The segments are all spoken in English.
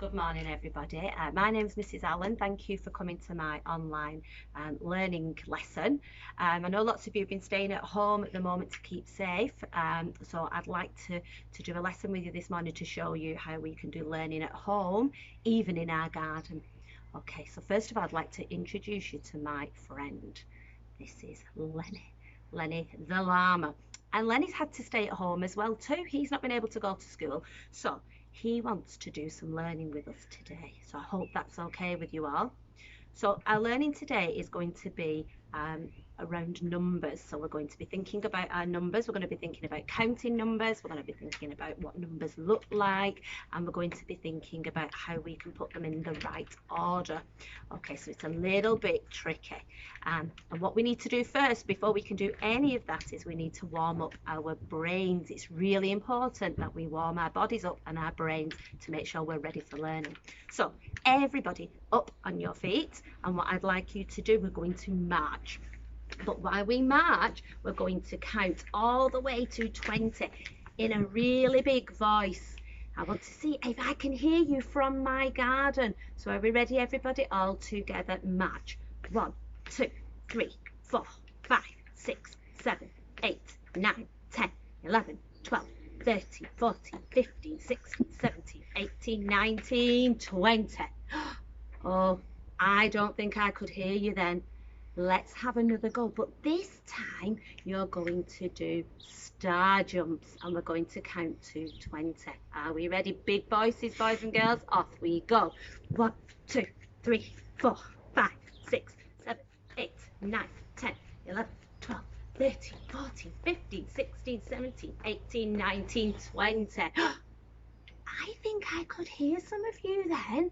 Good morning, everybody. My name is Mrs. Allen. Thank you for coming to my online learning lesson. I know lots of you have been staying at home at the moment to keep safe. So I'd like to do a lesson with you this morning to show you how we can do learning at home, even in our garden. Okay, so first of all, I'd like to introduce you to my friend. This is Lenny the llama. And Lenny's had to stay at home as well too. He's not been able to go to school. So he wants to do some learning with us today. So I hope that's okay with you all. So our learning today is going to be around numbers. So we're going to be thinking about our numbers. We're going to be thinking about counting numbers. We're going to be thinking about what numbers look like. And we're going to be thinking about how we can put them in the right order. Okay, so it's a little bit tricky. And what we need to do first, before we can do any of that, is we need to warm up our brains. It's really important that we warm our bodies up and our brains to make sure we're ready for learning. So everybody up on your feet, and what I'd like you to do, we're going to march. But while we march, we're going to count all the way to 20 in a really big voice. I want to see if I can hear you from my garden. So are we ready, everybody? All together, march. 1, 2, 3, 4, 5, 6, 7, 8, 9, 10, 11, 12, 13, 14, 15, 16, 17, 18, 19, 20. Oh, I don't think I could hear you then. Let's have another go, but this time you're going to do star jumps and we're going to count to 20. Are we ready? Big voices, boys and girls, off we go. 1, 2, 3, 4, 5, 6, 7, 8, 9, 10, 11, 12, 13, 14, 15, 16, 17, 18, 19, 20. I think I could hear some of you then.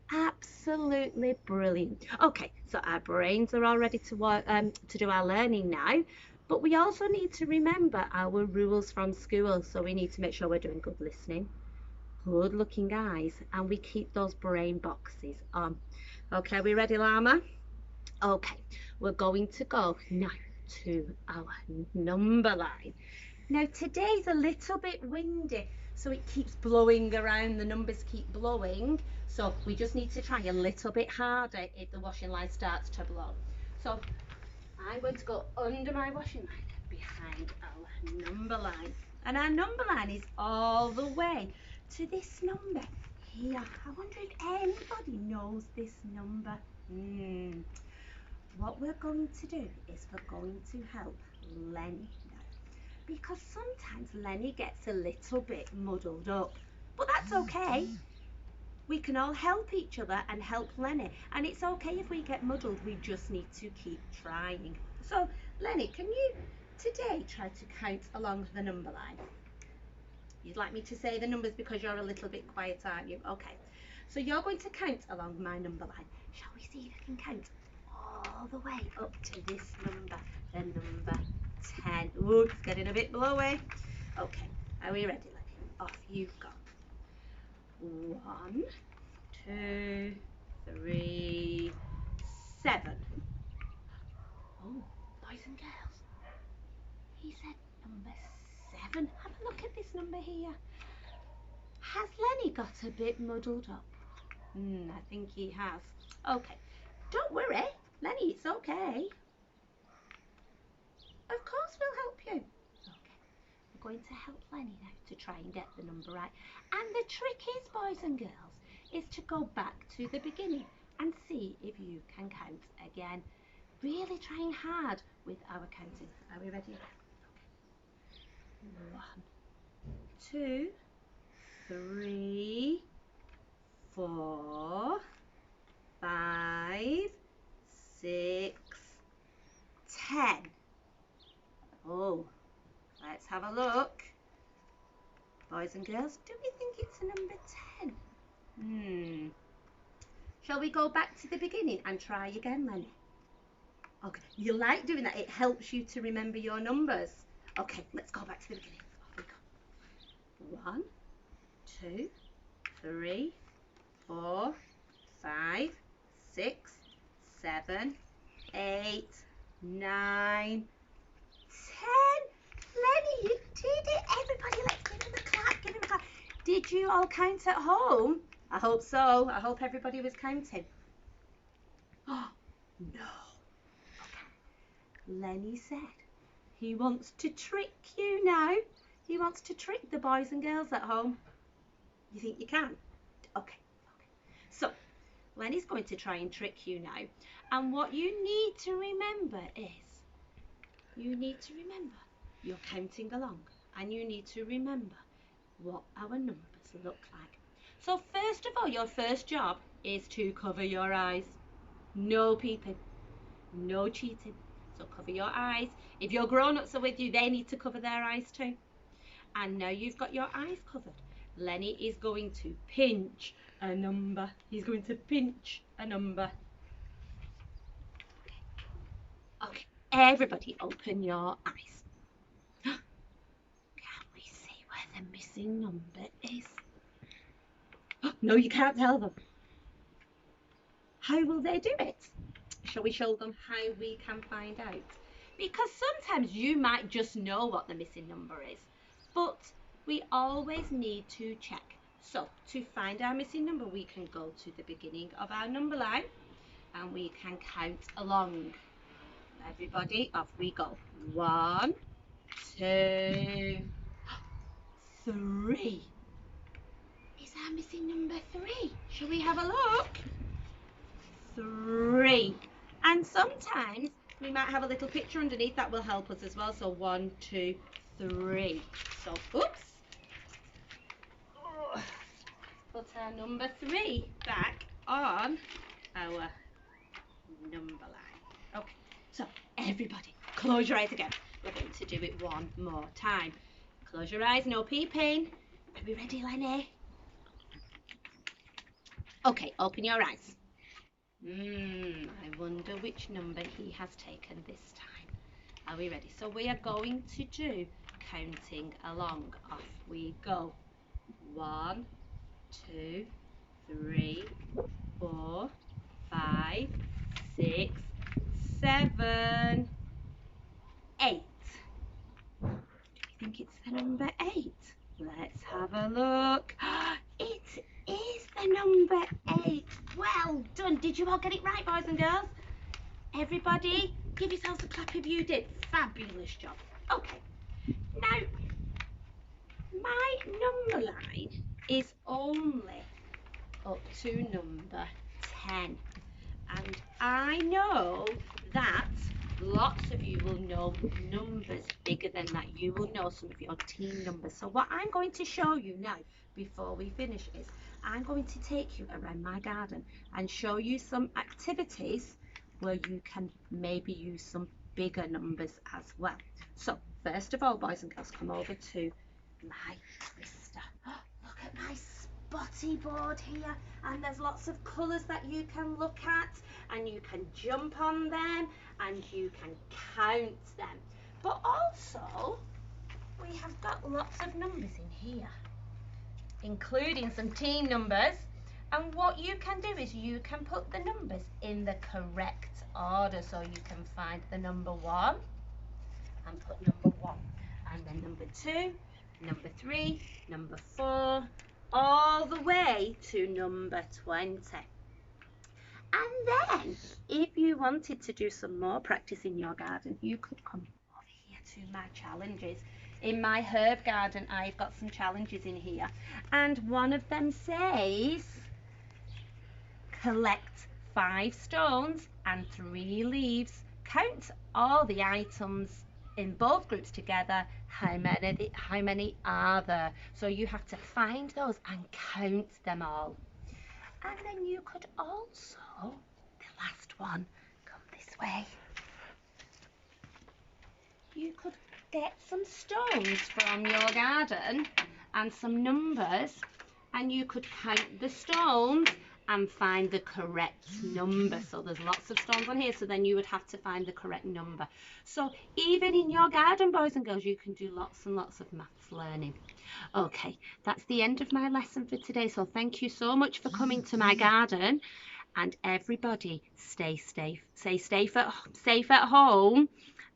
Absolutely brilliant. Okay, so our brains are all ready to work to do our learning now, but we also need to remember our rules from school. So we need to make sure we're doing good listening, good looking eyes, and we keep those brain boxes on. Okay, are we ready, llama? Okay, we're going to go now to our number line. Now today's a little bit windy, so it keeps blowing around, the numbers keep blowing, so we just need to try a little bit harder if the washing line starts to blow. So I'm going to go under my washing line behind our number line, and our number line is all the way to this number here. I wonder if anybody knows this number. What we're going to do is we're going to help Lenny now, because sometimes Lenny gets a little bit muddled up, but that's okay. We can all help each other and help Lenny, and it's okay if we get muddled. We just need to keep trying. So Lenny, can you today try to count along the number line? You'd like me to say the numbers because you're a little bit quiet, aren't you? Okay, so you're going to count along my number line. Shall we see if you can count all the way up to this number, the number 10. Ooh, it's getting a bit blowy. Okay, are we ready, Lenny? Off you go. 1, 2, 3, 7. Oh, boys and girls, he said number 7. Have a look at this number here. Has Lenny got a bit muddled up? I think he has. Okay, don't worry, Lenny, it's okay. Of course we'll help you. Okay, we're going to help Lenny now to try and get the number right. And the trick is, boys and girls, is to go back to the beginning and see if you can count again. Really trying hard with our counting. Are we ready? Okay. 1, 2, 3, 4, 5, 6, 10. Oh, let's have a look. Boys and girls, do we think it's a number 10? Shall we go back to the beginning and try again, Lenny? Okay, you like doing that. It helps you to remember your numbers. Okay, let's go back to the beginning. Off we go. 1, 2, 3, 4, 5, 6, 7, 8, 9, 10. Lenny, you did it. Everybody, let's give him a clap. Give him a clap. Did you all count at home? I hope so. I hope everybody was counting. Oh, no. Okay. Lenny said he wants to trick you now. He wants to trick the boys and girls at home. You think you can? Okay. So, Lenny's going to try and trick you now. And what you need to remember is, you're counting along. And you need to remember what our numbers look like. So first of all, your first job is to cover your eyes. No peeping, no cheating. So cover your eyes. If your grown-ups are with you, they need to cover their eyes too. And now you've got your eyes covered, Lenny is going to pinch a number. He's going to pinch a number. Okay, everybody open your eyes. Can we see where the missing number is? No, you can't tell them. How will they do it? Shall we show them how we can find out? Because sometimes you might just know what the missing number is, but we always need to check. So to find our missing number, we can go to the beginning of our number line and we can count along. Everybody, off we go. 1, 2, 3. Is our missing number 3? Shall we have a look? 3. And sometimes we might have a little picture underneath that will help us as well. So 1, 2, 3. So, oops. Put our number 3 back on our number line. Okay, so everybody, close your eyes again. We're going to do it one more time. Close your eyes, no peeping. Are we ready, Lenny? Okay, open your eyes. I wonder which number he has taken this time. Are we ready? So we are going to do counting along. Off we go. 1, 2, 3, 4, 5, 6, 7, 8. Do you think it's the number 8? Let's have a look. It is the number 8. Well done. Did you all get it right, boys and girls? Everybody, give yourselves a clap if you did. Fabulous job. Okay. Now, my number line is only up to number 10. And I know that lots of you will know numbers bigger than that. You will know some of your teen numbers. So what I'm going to show you now before we finish is I'm going to take you around my garden and show you some activities where you can maybe use some bigger numbers as well. So first of all, boys and girls, come over to my twister. Look at my spotty board here, and there's lots of colours that you can look at, and you can jump on them and you can count them. But also we have got lots of numbers in here, including some teen numbers. And what you can do is you can put the numbers in the correct order. So you can find the number 1 and put number 1, and then number 2, number 3, number 4, all the way to number 20. And then if you wanted to do some more practice in your garden, you could come over here to my challenges. In my herb garden, I've got some challenges in here, and one of them says collect 5 stones and 3 leaves. Count all the items in both groups together. How many are there? So you have to find those and count them all. And then you could also, the last one, come this way. You could get some stones from your garden and some numbers, and you could count the stones and find the correct number. So there's lots of stones on here, so then you would have to find the correct number. So even in your garden, boys and girls, you can do lots and lots of maths learning. Okay, that's the end of my lesson for today. So thank you so much for coming to my garden, and everybody stay safe at home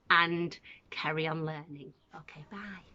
and carry on learning. Okay, bye.